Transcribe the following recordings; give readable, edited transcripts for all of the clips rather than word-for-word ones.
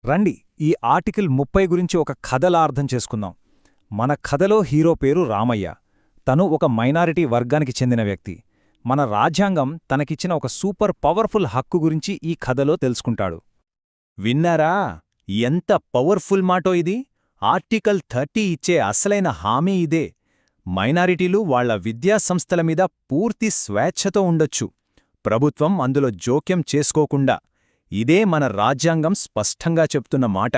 రండి ఈ ఆర్టికల్ 30 గురించి ఒక కథలా అర్థం చేసుకుందాం. మన కథలో హీరో పేరు రామయ్య. తను ఒక మైనారిటీ వర్గానికి చెందిన వ్యక్తి. మన రాజ్యాంగం తనకిచ్చిన ఒక సూపర్ పవర్ఫుల్ హక్కు గురించి ఈ కథలో తెలుసుకుంటాడు. విన్నారా? ఎంత పవర్ఫుల్ మాటో ఇది! ఆర్టికల్ 30 ఇచ్చే అసలైన హామీ ఇదే. మైనారిటీలు వాళ్ల విద్యాసంస్థల మీద పూర్తి స్వేచ్ఛతో ఉండొచ్చు, ప్రభుత్వం అందులో జోక్యం చేసుకోకుండా. ఇదే మన రాజ్యాంగం స్పష్టంగా చెప్తున్న మాట.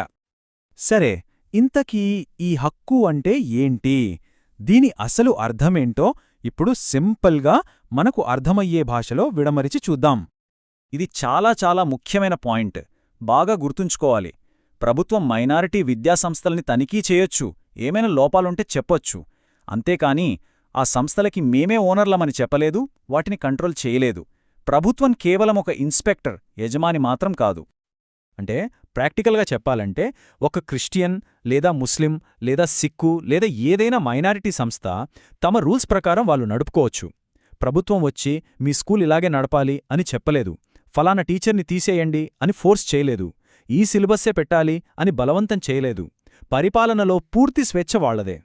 సరే, ఇంతకీ ఈ హక్కు అంటే ఏంటి? దీని అసలు అర్థమేంటో ఇప్పుడు సింపుల్గా మనకు అర్థమయ్యే భాషలో విడమరిచి చూద్దాం. ఇది చాలా చాలా ముఖ్యమైన పాయింట్. బాగా గుర్తుంచుకోవాలి. ప్రభుత్వం మైనారిటీ విద్యాసంస్థల్ని తనిఖీ చేయొచ్చు, ఏమైనా లోపాలుంటే చెప్పొచ్చు. అంతేకాని ఆ సంస్థలకి మేమే ఓనర్లమని చెప్పలేదు, వాటిని కంట్రోల్ చేయలేదు. ప్రభుత్వం కేవలం ఒక ఇన్స్పెక్టర్, యజమాని మాత్రం కాదు. అంటే ప్రాక్టికల్గా చెప్పాలంటే ఒక క్రిస్టియన్ లేదా ముస్లిం లేదా సిక్కు లేదా ఏదైనా మైనారిటీ సంస్థ తమ రూల్స్ ప్రకారం వాళ్ళు నడుపుకోవచ్చు. ప్రభుత్వం వచ్చి మీ స్కూల్ ఇలాగే నడపాలి అని చెప్పలేదు, ఫలానా టీచర్ని తీసేయండి అని ఫోర్స్ చేయలేదు, ఈ సిలబస్సే పెట్టాలి అని బలవంతం చేయలేదు. పరిపాలనలో పూర్తి స్వేచ్ఛ వాళ్లదే.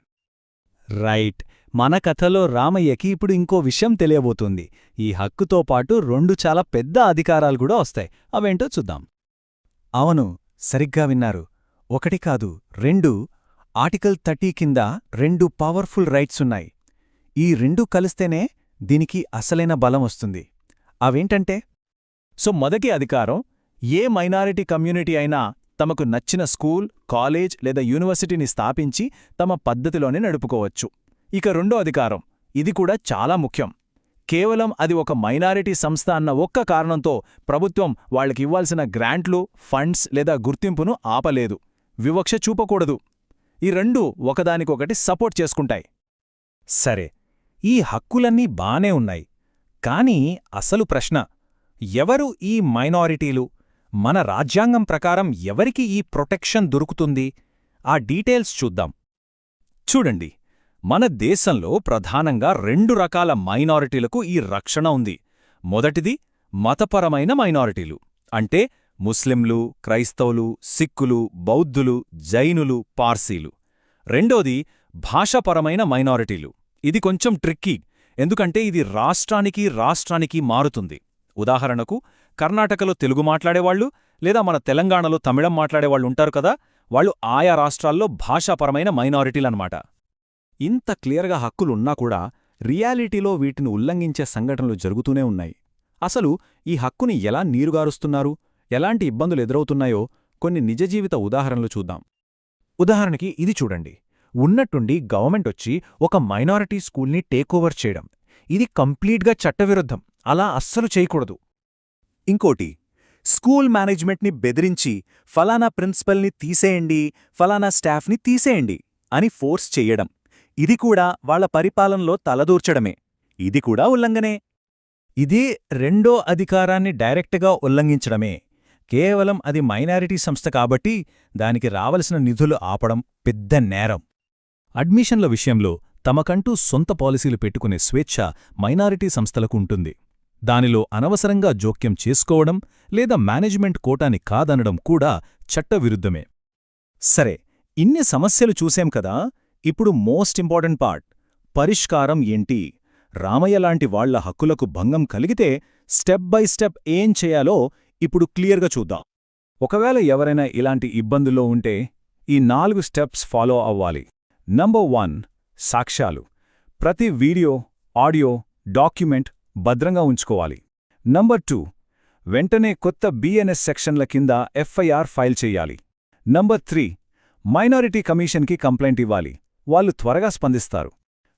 రైట్. మన కథలో రామయ్యకి ఇప్పుడు ఇంకో విషయం తెలియబోతుంది. ఈ హక్కుతో పాటు 2 చాలా పెద్ద అధికారాలు కూడా వస్తాయి. అవేంటో చూద్దాం. అవును, సరిగ్గా విన్నారు. 1 కాదు 2. ఆర్టికల్ 30 కింద 2 పవర్ఫుల్ రైట్స్ ఉన్నాయి. ఈ 2 కలిస్తేనే దీనికి అసలైన బలం వస్తుంది. అవేంటంటే, మొదటి అధికారం, ఏ మైనారిటీ కమ్యూనిటీ అయినా తమకు నచ్చిన స్కూల్, కాలేజ్ లేదా యూనివర్సిటీని స్థాపించి తమ పద్ధతిలోనే నడుపుకోవచ్చు. ఇక 2వ అధికారం, ఇది కూడా చాలా ముఖ్యం. కేవలం అది ఒక మైనారిటీ సంస్థ అన్న ఒక్క కారణంతో ప్రభుత్వం వాళ్ళకివ్వాల్సిన గ్రాంట్లు, ఫండ్స్ లేదా గుర్తింపును ఆపలేదు, వివక్ష చూపకూడదు. ఈ 2 ఒకదానికొకటి సపోర్ట్ చేసుకుంటాయి. సరే, ఈ హక్కులన్నీ బానే ఉన్నాయి. కానీ అసలు ప్రశ్న, ఎవరు ఈ మైనారిటీలు? మన రాజ్యాంగం ప్రకారం ఎవరికి ఈ ప్రొటెక్షన్ దొరుకుతుంది? ఆ డీటెయిల్స్ చూద్దాం. చూడండి, మన దేశంలో ప్రధానంగా 2 రకాల మైనారిటీలకు ఈ రక్షణ ఉంది. మొదటిది మతపరమైన మైనారిటీలు, అంటే ముస్లింలు, క్రైస్తవులు, సిక్కులు, బౌద్ధులు, జైనులు, పార్సీలు. రెండోది భాషాపరమైన మైనారిటీలు. ఇది కొంచెం ట్రిక్కీ, ఎందుకంటే ఇది రాష్ట్రానికి మారుతుంది. ఉదాహరణకు, కర్ణాటకలో తెలుగు మాట్లాడేవాళ్లు లేదా మన తెలంగాణలో తమిళం మాట్లాడేవాళ్లుంటారు కదా, వాళ్ళు ఆయా రాష్ట్రాల్లో భాషాపరమైన మైనారిటీలన్నమాట. ఇంత క్లియర్గా హక్కులున్నా కూడా రియాలిటీలో వీటిని ఉల్లంఘించే సంఘటనలు జరుగుతూనే ఉన్నాయి. అసలు ఈ హక్కుని ఎలా నీరుగారుస్తున్నారు, ఎలాంటి ఇబ్బందులు ఎదురవుతున్నాయో కొన్ని నిజజీవిత ఉదాహరణలు చూద్దాం. ఉదాహరణకి ఇది చూడండి. ఉన్నట్టుండి గవర్నమెంట్ వచ్చి ఒక మైనారిటీ స్కూల్ని టేకోవర్ చేయడం, ఇది కంప్లీట్గా చట్టవిరుద్ధం. అలా అస్సలు చేయకూడదు. ఇంకోటి, స్కూల్ మేనేజ్మెంట్ని బెదిరించి ఫలానా ప్రిన్సిపల్ని తీసేయండి, ఫలానా స్టాఫ్ని తీసేయండి అని ఫోర్స్ చెయ్యడం, ఇది కూడా వాళ్ల పరిపాలనలో తలదూర్చడమే. ఇది కూడా ఉల్లంఘనే. ఇదే 2వ అధికారాన్ని డైరెక్ట్గా ఉల్లంఘించడమే. కేవలం అది మైనారిటీ సంస్థ కాబట్టి దానికి రావలసిన నిధులు ఆపడం పెద్ద నేరం. అడ్మిషన్ల విషయంలో తమకంటూ సొంత పాలసీలు పెట్టుకునే స్వేచ్ఛ మైనారిటీ సంస్థలకు ఉంటుంది. దానిలో అనవసరంగా జోక్యం చేసుకోవడం లేదా మేనేజ్మెంట్ కోటాని కాదనడం కూడా చట్టవిరుద్ధమే. సరే, ఇన్ని సమస్యలు చూసేం కదా, ఇప్పుడు మోస్ట్ ఇంపార్టెంట్ పార్ట్, పరిష్కారం ఏంటి? రామయ్యలాంటి వాళ్ల హక్కులకు భంగం కలిగితే స్టెప్ బై స్టెప్ ఏం చేయాలో ఇప్పుడు క్లియర్గా చూద్దాం. ఒకవేళ ఎవరైనా ఇలాంటి ఇబ్బందుల్లో ఉంటే ఈ 4 స్టెప్స్ ఫాలో అవ్వాలి. నంబర్ 1, సాక్ష్యాలు. ప్రతి వీడియో, ఆడియో, డాక్యుమెంట్ భద్రంగా ఉంచుకోవాలి. నంబర్ 2, వెంటనే కొత్త బిఎన్ఎస్ సెక్షన్ల కింద ఎఫ్ఐఆర్ ఫైల్ చెయ్యాలి. నంబర్ 3, మైనారిటీ కమిషన్కి కంప్లైంట్ ఇవ్వాలి, వాళ్ళు త్వరగా స్పందిస్తారు.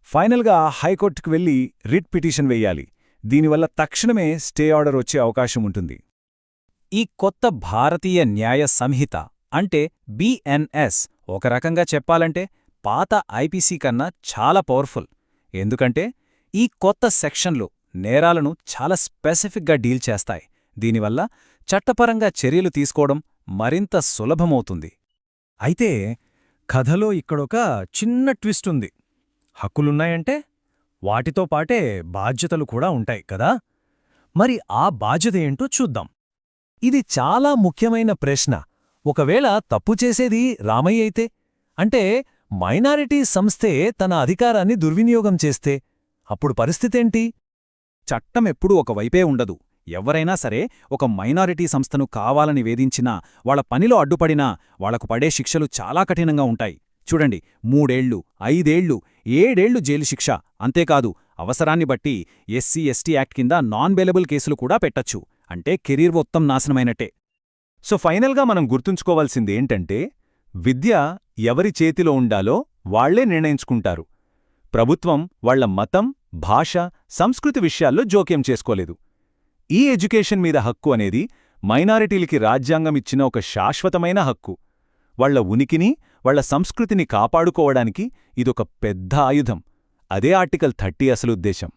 ఫైనల్గా హైకోర్టుకు వెళ్లి రిట్ పిటిషన్ వెయ్యాలి. దీనివల్ల తక్షణమే స్టే ఆర్డర్ వచ్చే అవకాశం ఉంటుంది. ఈ కొత్త భారతీయ న్యాయ సంహిత అంటే బిఎన్ఎస్ ఒక రకంగా చెప్పాలంటే పాత ఐపీసీ కన్నా చాలా పవర్ఫుల్. ఎందుకంటే ఈ కొత్త సెక్షన్లు నేరాలను చాలా స్పెసిఫిక్గా డీల్ చేస్తాయి. దీనివల్ల చట్టపరంగా చర్యలు తీసుకోవడం మరింత సులభమవుతుంది. అయితే కథలో ఇక్కడొక చిన్న ట్విస్ట్ ఉంది. హక్కులున్నాయంటే వాటితో పాటే బాధ్యతలు కూడా ఉంటాయి కదా. మరి ఆ బాధ్యత ఏంటో చూద్దాం. ఇది చాలా ముఖ్యమైన ప్రశ్న. ఒకవేళ తప్పు చేసేది రామయ్య అయితే, అంటే మైనారిటీ సంస్థే తన అధికారాన్ని దుర్వినియోగం చేస్తే, అప్పుడు పరిస్థితేంటి? చట్టం ఎప్పుడూ ఒకవైపే ఉండదు. ఎవరైనా సరే ఒక మైనారిటీ సంస్థను కావాలని వేధించినా, వాళ్ళ పనిలో అడ్డుపడినా వాళ్లకు పడే శిక్షలు చాలా కఠినంగా ఉంటాయి. చూడండి, 3 ఏళ్లు, 5 ఏళ్లు, 7 ఏళ్లు జైలు శిక్ష. అంతేకాదు, అవసరాన్ని బట్టి ఎస్సీ ఎస్టీ యాక్ట్ కింద నాన్ బెయిలబుల్ కేసులు కూడా పెట్టచ్చు. అంటే కెరీర్ మొత్తం నాశనమైనట్టే. సో ఫైనల్గా మనం గుర్తుంచుకోవాల్సిందేంటంటే, విద్య ఎవరి చేతిలో ఉండాలో వాళ్లే నిర్ణయించుకుంటారు. ప్రభుత్వం వాళ్ల మతం, భాష, సంస్కృతి విషయాల్లో జోక్యం చేసుకోలేదు. ఈ ఎడ్యుకేషన్ మీద హక్కు అనేది మైనారిటీలకి రాజ్యాంగమిచ్చిన ఒక శాశ్వతమైన హక్కు. వాళ్ల ఉనికిని, వాళ్ల సంస్కృతిని కాపాడుకోవడానికి ఇదొక పెద్ద ఆయుధం. అదే ఆర్టికల్ 30 అసలు ఉద్దేశం.